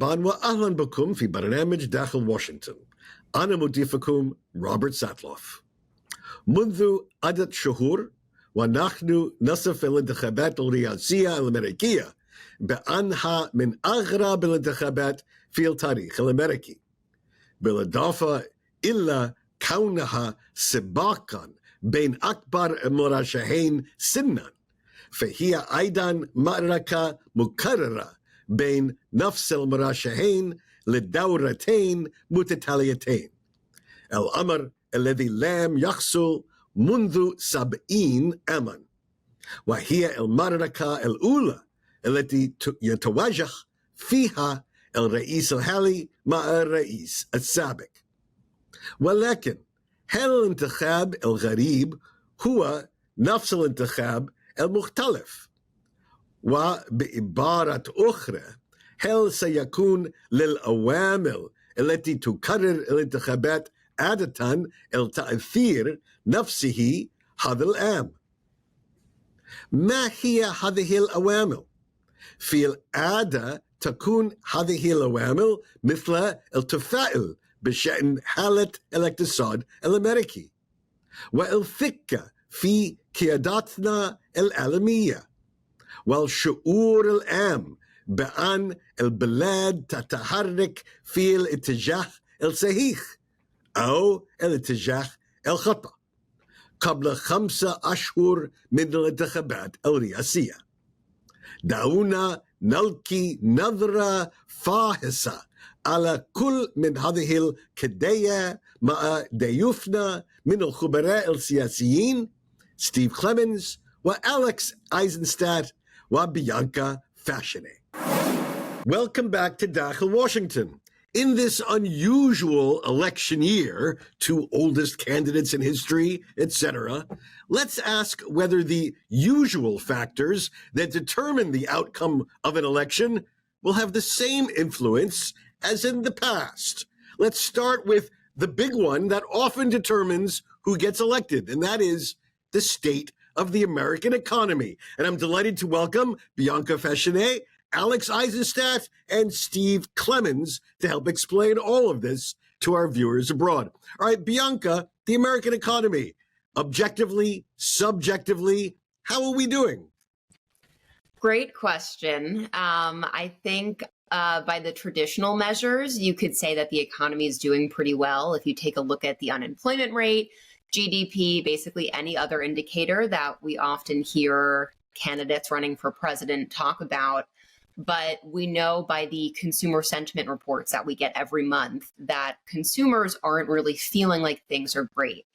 مرحبا وأهلا بكم في برنامج داخل واشنطن. أنا مضيفكم روبرت ساتلوف. منذ عدة شهور ونحن نصف الانتخابات الرئاسية الأميركية بأنها من أغرب الانتخابات في التاريخ الأميركي، بالإضافة إلى كونها سباقا بين أكبر المرشحين سنا، فهي أيضا معركة مكررة بين نفس المرشحين لدورتين متتاليتين. الأمر الذي لم يحصل منذ 70 عاما، وهي المعركة الأولى التي يتواجه فيها الرئيس الحالي مع الرئيس السابق. ولكن هل الانتخاب الغريب هو نفس الانتخاب المختلف؟ وبعبارة أخرى، هل سيكون للعوامل التي تكرر الانتخابات عادة التأثير نفسه هذا العام؟ ما هي هذه العوامل؟ في العادة تكون هذه العوامل مثل التفاؤل بشأن حالة الاقتصاد الأمريكي والثقة في قياداتنا العالمية والشعور العام بأن البلاد تتحرك في الاتجاه الصحيح أو الاتجاه الخطأ قبل 5 أشهر من الانتخابات الرئاسية. دعونا نلقي نظرة فاحصة على كل من هذه القضايا مع ضيوفنا من الخبراء السياسيين ستيف كليمنز وأليكس ايزنستات وبيانكا فاشيني. Welcome back to Dakhel, Washington. In this unusual election year, 2 oldest candidates in history, etc., let's ask whether the usual factors that determine the outcome of an election will have the same influence as in the past. Let's start with the big one that often determines who gets elected, and that is the state of the American economy. And I'm delighted to welcome Bianca Fashionet, Alex Eisenstadt, and Steve Clemens to help explain all of this to our viewers abroad. All right, Bianca, the American economy, objectively, subjectively, how are we doing? Great question. I think by the traditional measures, you could say that the economy is doing pretty well. If you take a look at the unemployment rate, GDP, basically any other indicator that we often hear candidates running for president talk about. But we know by the consumer sentiment reports that we get every month that consumers aren't really feeling like things are great.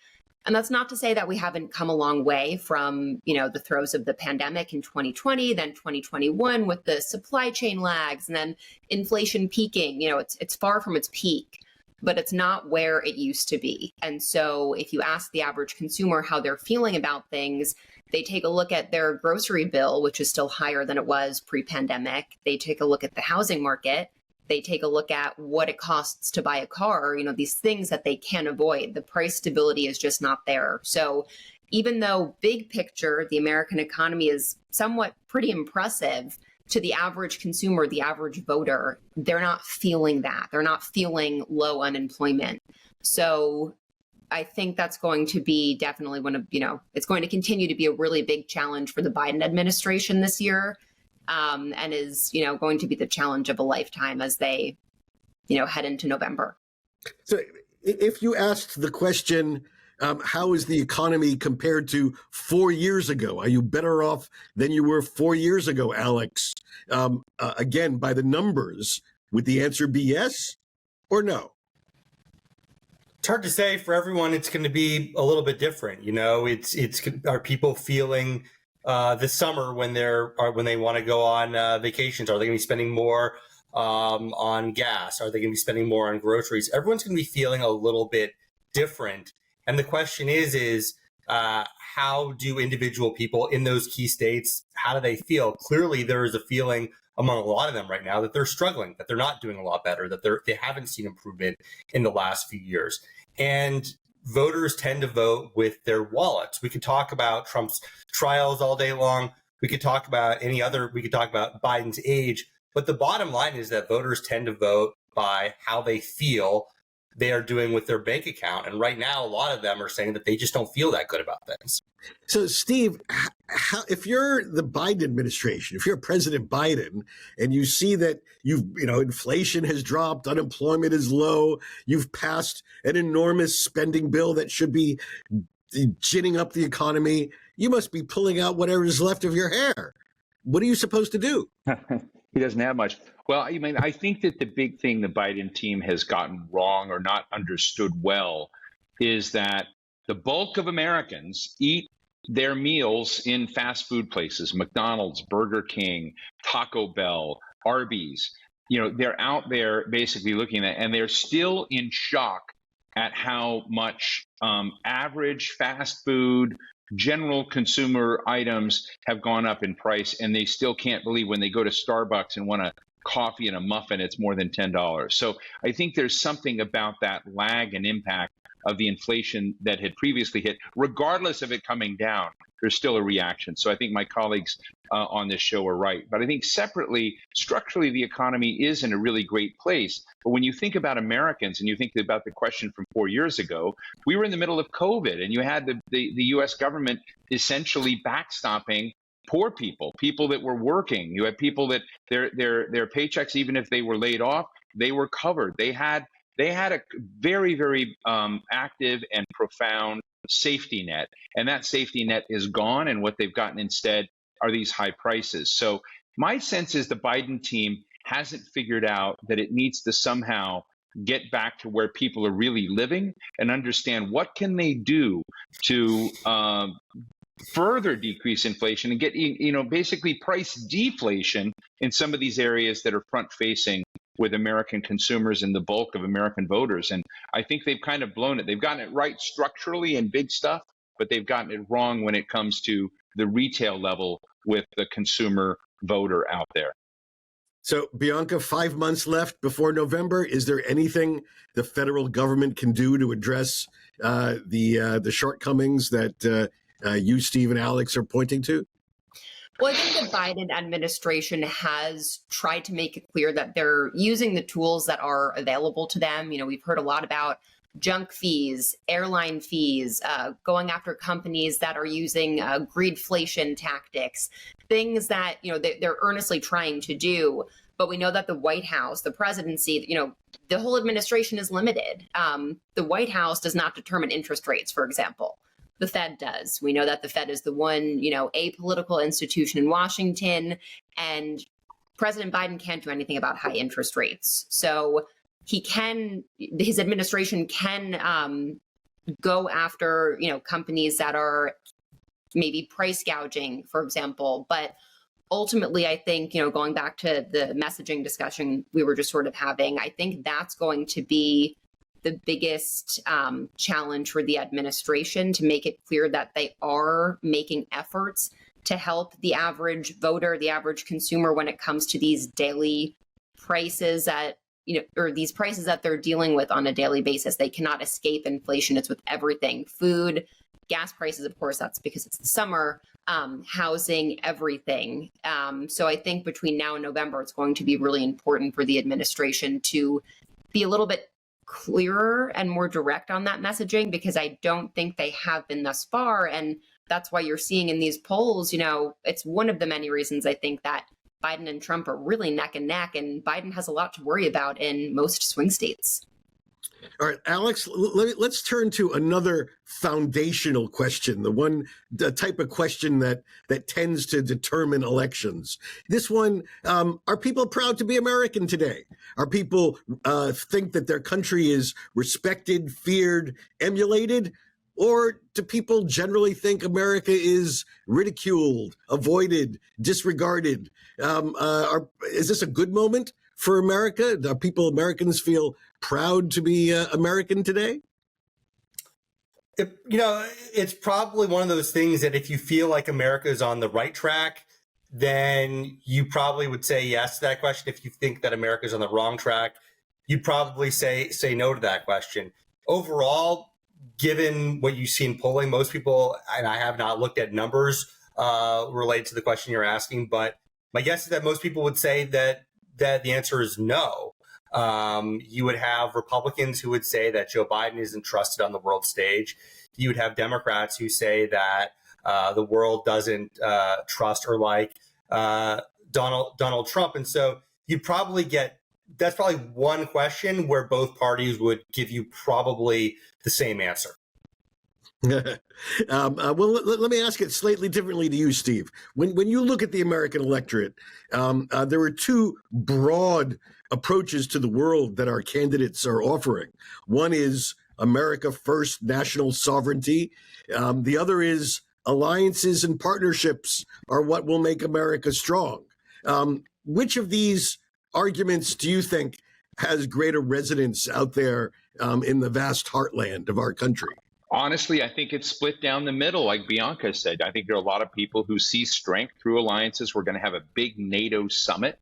And that's not to say that we haven't come a long way from, the throes of the pandemic in 2020, then 2021 with the supply chain lags, and then inflation peaking. It's far from its peak, but it's not where it used to be. And so if you ask the average consumer how they're feeling about things, they take a look at their grocery bill, which is still higher than it was pre-pandemic. They take a look at the housing market. They take a look at what it costs to buy a car, these things that they can't avoid. The price stability is just not there. So even though big picture, the American economy is somewhat pretty impressive, to the average consumer, the average voter, they're not feeling that. They're not feeling low unemployment. So I think that's going to be definitely one of, it's going to continue to be a really big challenge for the Biden administration this year, and is, going to be the challenge of a lifetime as they, head into November. So if you asked the question, how is the economy compared to 4 years ago? Are you better off than you were 4 years ago, Alex? Again, by the numbers, would the answer be yes or no? It's hard to say. For everyone, it's going to be a little bit different. It's are people feeling this summer when they want to go on vacations? Are they going to be spending more on gas? Are they going to be spending more on groceries? Everyone's going to be feeling a little bit different. And the question is how do individual people in those key states, how do they feel? Clearly, there is a feeling among a lot of them right now that they're struggling, that they're not doing a lot better, that they haven't seen improvement in the last few years. And voters tend to vote with their wallets. We could talk about Trump's trials all day long. We could talk about we could talk about Biden's age, But the bottom line is that voters tend to vote by how they feel they are doing with their bank account. And right now, a lot of them are saying that they just don't feel that good about things. So, Steve, if you're the Biden administration, if you're President Biden, and you see that inflation has dropped, unemployment is low, you've passed an enormous spending bill that should be ginning up the economy, you must be pulling out whatever is left of your hair. What are you supposed to do? He doesn't have much. Well, I mean, I think that the big thing the Biden team has gotten wrong or not understood well is that the bulk of Americans eat their meals in fast food places, McDonald's, Burger King, Taco Bell, Arby's. They're out there basically looking at, and they're still in shock at how much average fast food, general consumer items have gone up in price, and they still can't believe when they go to Starbucks and want a coffee and a muffin, it's more than $10. So I think there's something about that lag and impact of the inflation that had previously hit, regardless of it coming down. There's still a reaction. So I think my colleagues on this show are right. But I think separately, structurally, the economy is in a really great place. But when you think about Americans and you think about the question from 4 years ago, we were in the middle of COVID, and you had the U.S. government essentially backstopping poor people that were working. You had people that their paychecks, even if they were laid off, they were covered. They had a very, very active and profound safety net, and that safety net is gone, and what they've gotten instead are these high prices. So my sense is the Biden team hasn't figured out that it needs to somehow get back to where people are really living and understand what can they do to further decrease inflation and get basically price deflation in some of these areas that are front facing with American consumers and the bulk of American voters. And I think they've kind of blown it. They've gotten it right structurally and big stuff, but they've gotten it wrong when it comes to the retail level with the consumer voter out there. So, Bianca, 5 months left before November. Is there anything the federal government can do to address the shortcomings that you, Steve, and Alex are pointing to? Well, I think the Biden administration has tried to make it clear that they're using the tools that are available to them. We've heard a lot about junk fees, airline fees, going after companies that are using greedflation tactics, things that, they're earnestly trying to do. But we know that the White House, the presidency, the whole administration is limited. The White House does not determine interest rates, for example. The Fed does. We know that the Fed is the one, apolitical institution in Washington, and President Biden can't do anything about high interest rates. So his administration can go after, companies that are maybe price gouging, for example. But ultimately, I think, going back to the messaging discussion we were just sort of having, I think that's going to be the biggest challenge for the administration, to make it clear that they are making efforts to help the average voter, the average consumer, when it comes to these daily prices that, or these prices that they're dealing with on a daily basis. They cannot escape inflation. It's with everything: food, gas prices, of course, that's because it's the summer, housing, everything. So I think between now and November, it's going to be really important for the administration to be a little bit clearer and more direct on that messaging, because I don't think they have been thus far. And that's why you're seeing in these polls, it's one of the many reasons I think that Biden and Trump are really neck and neck, and Biden has a lot to worry about in most swing states. All right, Alex, let's turn to another foundational question, the type of question that tends to determine elections. This one, are people proud to be American today? Are people think that their country is respected, feared, emulated? Or do people generally think America is ridiculed, avoided, disregarded? Is this a good moment for America? Do Americans feel proud to be American today? It's probably one of those things that if you feel like America is on the right track, then you probably would say yes to that question. If you think that America is on the wrong track, you'd probably say no to that question. Overall, given what you see in polling, most people, and I have not looked at numbers related to the question you're asking, but my guess is that most people would say that that the answer is no. You would have Republicans who would say that Joe Biden isn't trusted on the world stage. You would have Democrats who say that the world doesn't trust or like Donald Trump. And so you'd probably get, that's probably one question where both parties would give you probably the same answer. Well, let me ask it slightly differently to you, Steve. When you look at the American electorate, there are two broad approaches to the world that our candidates are offering. One is America first, national sovereignty. The other is alliances and partnerships are what will make America strong. Which of these arguments do you think has greater resonance out there in the vast heartland of our country? Honestly, I think it's split down the middle, like Bianca said. I think there are a lot of people who see strength through alliances. We're going to have a big NATO summit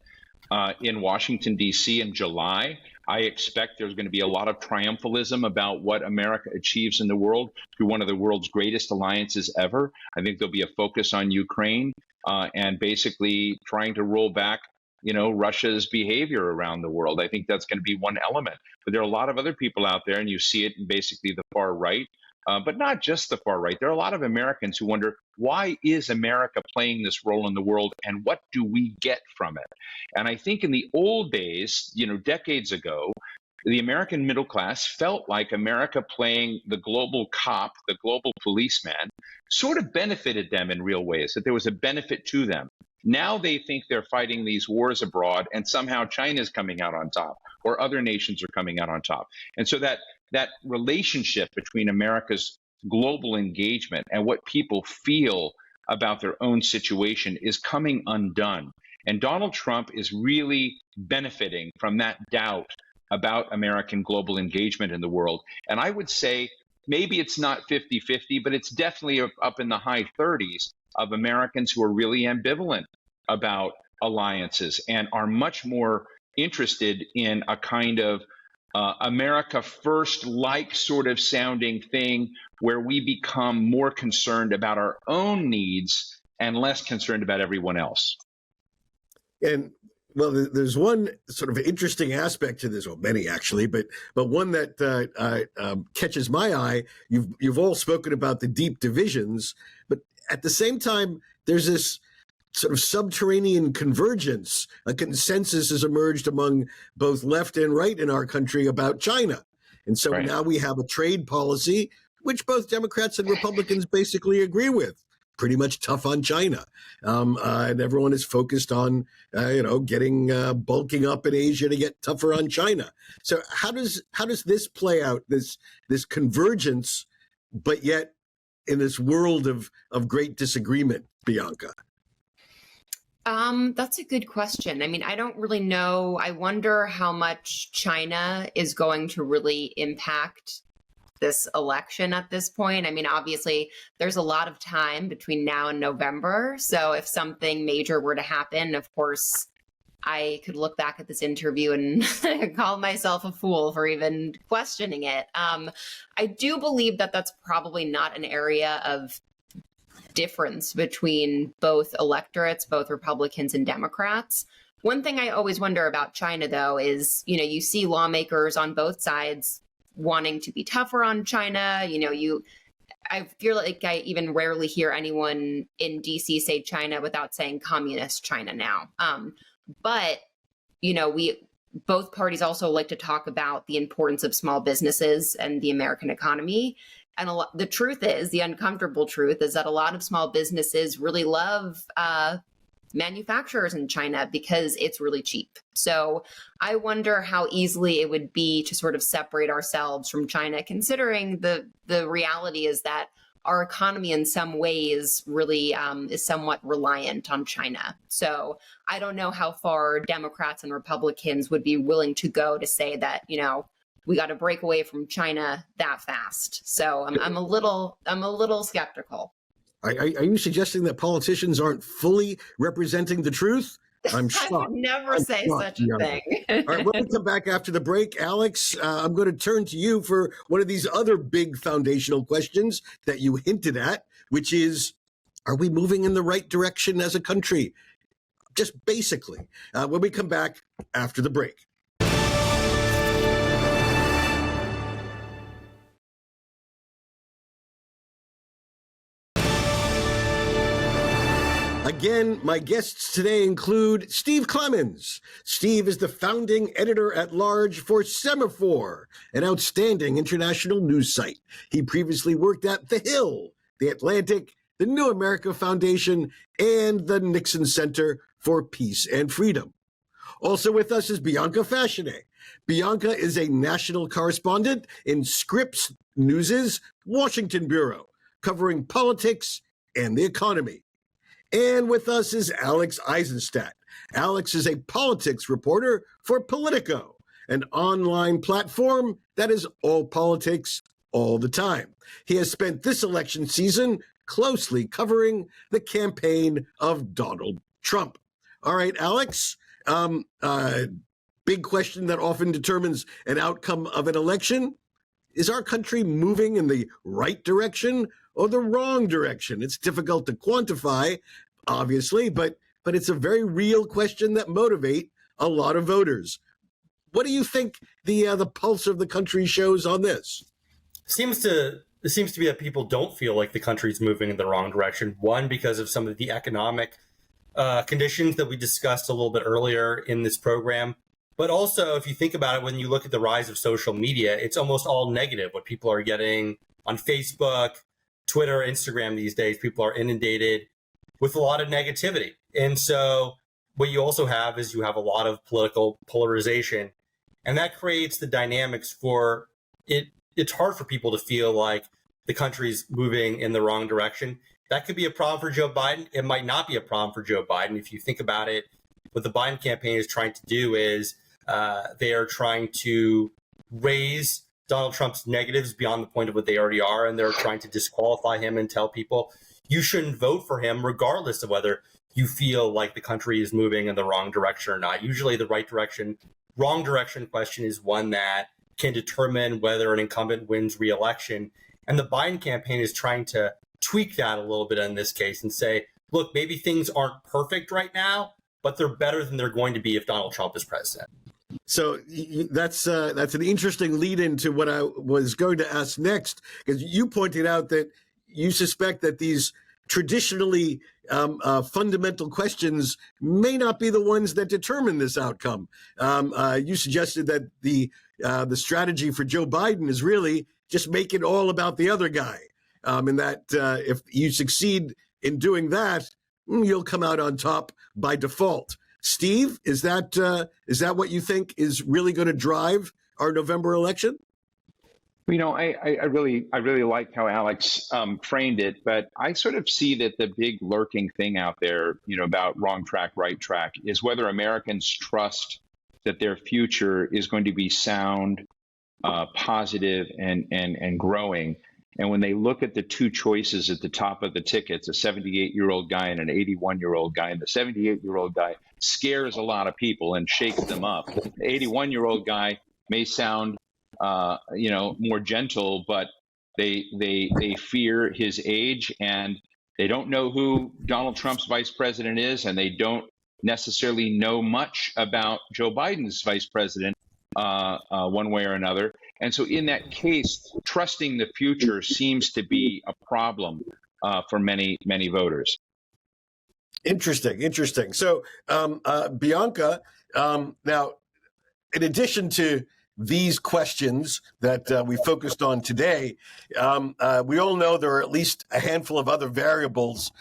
in Washington, D.C. in July. I expect there's going to be a lot of triumphalism about what America achieves in the world through one of the world's greatest alliances ever. I think there'll be a focus on Ukraine and basically trying to roll back Russia's behavior around the world. I think that's going to be one element. But there are a lot of other people out there, and you see it in basically the far right, but not just the far right. There are a lot of Americans who wonder, why is America playing this role in the world, and what do we get from it? And I think in the old days, decades ago, the American middle class felt like America playing the global cop, the global policeman, sort of benefited them in real ways, that there was a benefit to them. Now they think they're fighting these wars abroad, and somehow China's coming out on top, or other nations are coming out on top. And so that relationship between America's global engagement and what people feel about their own situation is coming undone. And Donald Trump is really benefiting from that doubt about American global engagement in the world. And I would say maybe it's not 50-50, but it's definitely up in the high 30s of Americans who are really ambivalent about alliances and are much more interested in a kind of America first like sort of sounding thing where we become more concerned about our own needs and less concerned about everyone else. And well, there's one sort of interesting aspect to this, well, many actually, but one that catches my eye. You've all spoken about the deep divisions, but at the same time, there's this sort of subterranean convergence. A consensus has emerged among both left and right in our country about China. And so now we have a trade policy, which both Democrats and Republicans basically agree with. Pretty much tough on China. And everyone is focused on, getting bulking up in Asia to get tougher on China. So how does this play out, this convergence, but yet in this world of great disagreement, Bianca? That's a good question. I mean, I don't really know. I wonder how much China is going to really impact this election at this point. I mean, obviously, there's a lot of time between now and November. So if something major were to happen, of course, I could look back at this interview and call myself a fool for even questioning it. I do believe that that's probably not an area of difference between both electorates, both Republicans and Democrats. One thing I always wonder about China, though, is, you see lawmakers on both sides wanting to be tougher on China. I feel like I even rarely hear anyone in DC say China without saying communist China now. But both parties also like to talk about the importance of small businesses and the American economy. And the truth is, the uncomfortable truth is that a lot of small businesses really love manufacturers in China because it's really cheap. So I wonder how easily it would be to sort of separate ourselves from China, considering the reality is that our economy in some ways really is somewhat reliant on China. So I don't know how far Democrats and Republicans would be willing to go to say that, we got to break away from China that fast. So I'm a little skeptical. Are you suggesting that politicians aren't fully representing the truth? I'm shocked. I would never say such a thing. All right, we'll come back after the break. Alex, I'm going to turn to you for one of these other big foundational questions that you hinted at, which is, are we moving in the right direction as a country? just basically, when we come back after the break. Again, my guests today include Steve Clemens. Steve is the founding editor-at-large for Semaphore, an outstanding international news site. He previously worked at The Hill, The Atlantic, the New America Foundation, and the Nixon Center for Peace and Freedom. Also with us is Bianca Fascione. Bianca is a national correspondent in Scripps News' Washington Bureau, covering politics and the economy. And with us is Alex Eisenstadt. Alex is a politics reporter for Politico, an online platform that is all politics all the time. He has spent this election season closely covering the campaign of Donald Trump. All right, Alex, big question that often determines an outcome of an election. Is our country moving in the right direction or the wrong direction? It's difficult to quantify, obviously, but it's a very real question that motivates a lot of voters. What do you think the pulse of the country shows on this? It seems to be that people don't feel like the country's moving in the wrong direction. One, because of some of the economic conditions that we discussed a little bit earlier in this program. But also, if you think about it, when you look at the rise of social media, it's almost all negative. What people are getting on Facebook, Twitter, Instagram these days, people are inundated with a lot of negativity. And so what you also have is you have a lot of political polarization, and that creates the dynamics for it. It's hard for people to feel like the country's moving in the wrong direction. That could be a problem for Joe Biden. It might not be a problem for Joe Biden. If you think about it, what the Biden campaign is trying to do is they are trying to raise Donald Trump's negatives beyond the point of what they already are, and they're trying to disqualify him and tell people you shouldn't vote for him regardless of whether you feel like the country is moving in the wrong direction or not. Usually the right direction, wrong direction question is one that can determine whether an incumbent wins re-election. And the Biden campaign is trying to tweak that a little bit in this case and say, look, maybe things aren't perfect right now, but they're better than they're going to be if Donald Trump is president. So that's an interesting lead into what I was going to ask next, because you pointed out that you suspect that these traditionally fundamental questions may not be the ones that determine this outcome. You suggested that the strategy for Joe Biden is really just make it all about the other guy, and that if you succeed in doing that, you'll come out on top by default. Steve, is that what you think is really going to drive our November election? You know, I really like how Alex framed it, but I sort of see that the big lurking thing out there, you know, about wrong track, right track, is whether Americans trust that their future is going to be sound, positive, and growing. And when they look at the two choices at the top of the tickets, a 78-year-old guy and an 81-year-old guy, and the 78-year-old guy scares a lot of people and shakes them up. The 81-year-old guy may sound more gentle, but they fear his age, and they don't know who Donald Trump's vice president is, and they don't necessarily know much about Joe Biden's vice president one way or another. And so in that case, trusting the future seems to be a problem for many voters. Interesting. So, Bianca, now, in addition to these questions that we focused on today, we all know there are at least a handful of other variables,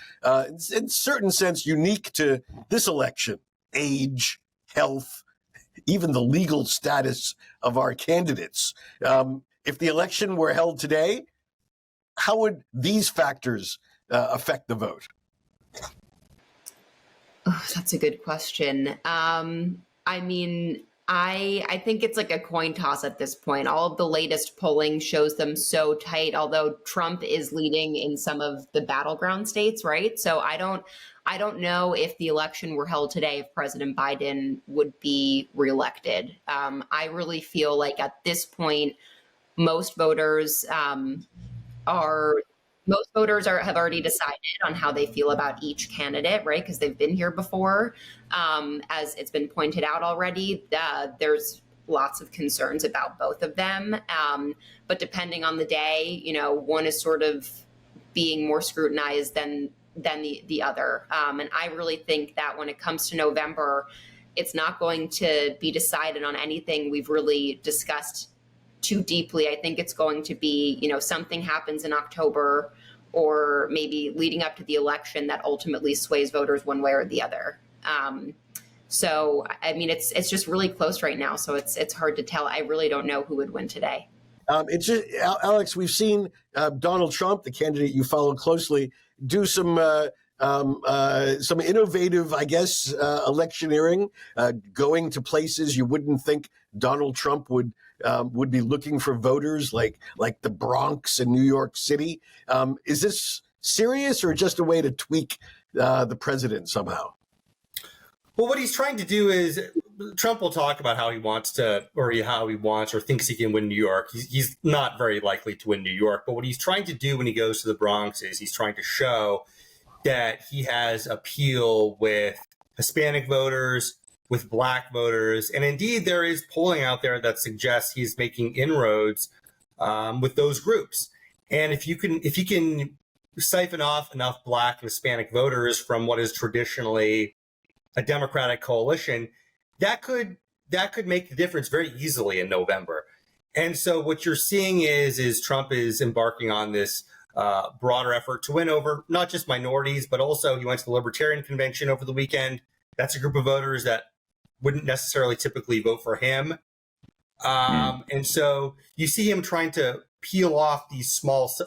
in certain sense unique to this election: age, health, even the legal status of our candidates. If the election were held today, how would these factors affect the vote? Oh, that's a good question. I mean, I think it's like a coin toss at this point. All of the latest polling shows them so tight, although Trump is leading in some of the battleground states, right? So I don't know if the election were held today, if President Biden would be reelected. I really feel like at this point, most voters are most voters have already decided on how they feel about each candidate, right? Because they've been here before. As it's been pointed out already, there's lots of concerns about both of them. But depending on the day, one is sort of being more scrutinized than the other. And I really think that when it comes to November, it's not going to be decided on anything we've really discussed too deeply. I think it's going to be, something happens in October or maybe leading up to the election that ultimately sways voters one way or the other. So, I mean, it's just really close right now. So it's hard to tell. I really don't know who would win today. It's just, Alex, we've seen Donald Trump, the candidate you follow closely, do some innovative, I guess, electioneering, going to places you wouldn't think Donald Trump would be looking for voters, like the Bronx in New York City. Is this serious or just a way to tweak the president somehow? Well, what he's trying to do is Trump will talk about how he wants to, or how he wants or thinks he can win New York. He's not very likely to win New York. But what he's trying to do when he goes to the Bronx is he's trying to show that he has appeal with Hispanic voters, with Black voters. And indeed, there is polling out there that suggests he's making inroads with those groups. And if you can siphon off enough Black and Hispanic voters from what is traditionally a Democratic coalition, that could make the difference very easily in November. And so what you're seeing is Trump is embarking on this broader effort to win over not just minorities, but also he went to the Libertarian Convention over the weekend. That's a group of voters that wouldn't necessarily typically vote for him. And so you see him trying to peel off these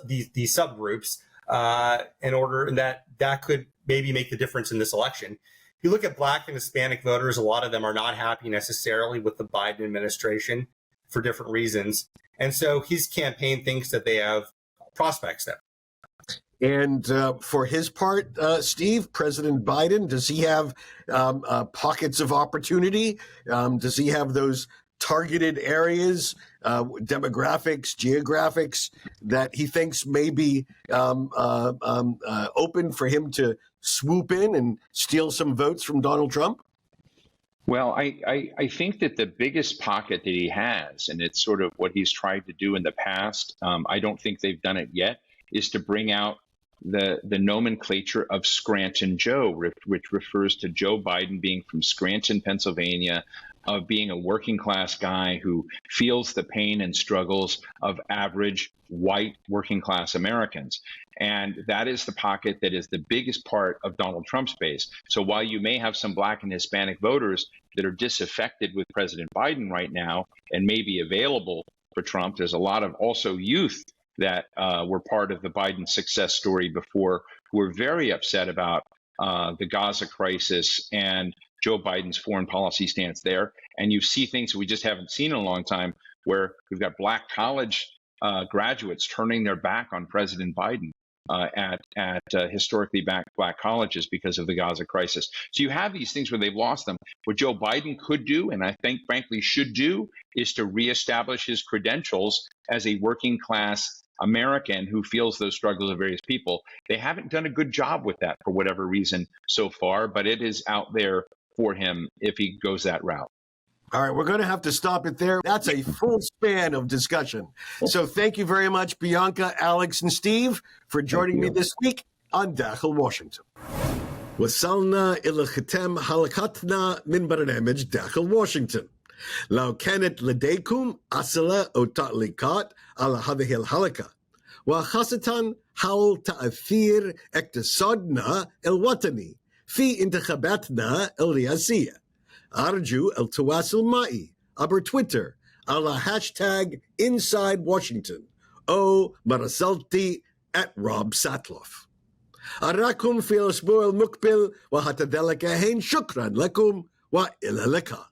these subgroups in order that could maybe make the difference in this election. If you look at Black and Hispanic voters, a lot of them are not happy necessarily with the Biden administration for different reasons. And so his campaign thinks that they have prospects there. And for his part, Steve, President Biden, does he have pockets of opportunity? Does he have those targeted areas, demographics, geographics that he thinks may be open for him to swoop in and steal some votes from Donald Trump? Well, I think that the biggest pocket that he has, and it's sort of what he's tried to do in the past, I don't think they've done it yet, is to bring out the nomenclature of Scranton Joe, which refers to Joe Biden being from Scranton, Pennsylvania, of being a working class guy who feels the pain and struggles of average white working class Americans. And that is the pocket that is the biggest part of Donald Trump's base. So while you may have some Black and Hispanic voters that are disaffected with President Biden right now and may be available for Trump, there's a lot of also youth that were part of the Biden success story before who were very upset about the Gaza crisis and Joe Biden's foreign policy stance there. And you see things we just haven't seen in a long time where we've got Black college graduates turning their back on President Biden at historically Black colleges because of the Gaza crisis. So you have these things where they've lost them. What Joe Biden could do, and I think frankly should do, is to reestablish his credentials as a working class American who feels those struggles of various people. They haven't done a good job with that for whatever reason so far, but it is out there for him if he goes that route. All right, we're going to have to stop it there. That's a full span of discussion. So thank you very much, Bianca, Alex, and Steve, for joining me this week on داخل واشنطن. وصلنا إلى ختام حلقتنا من برنامج داخل واشنطن. لو كانت لديكم أسئلة أو تعليقات على هذه الحلقة وخاصة حول تأثير اقتصادنا الوطني في انتخاباتنا الرئاسية، أرجو التواصل معي عبر تويتر على هاشتاج Inside Washington أو مراسلتي @RobSatloff. أراكم في الأسبوع المقبل وحتى ذلك حين شكرا لكم وإلى اللقاء.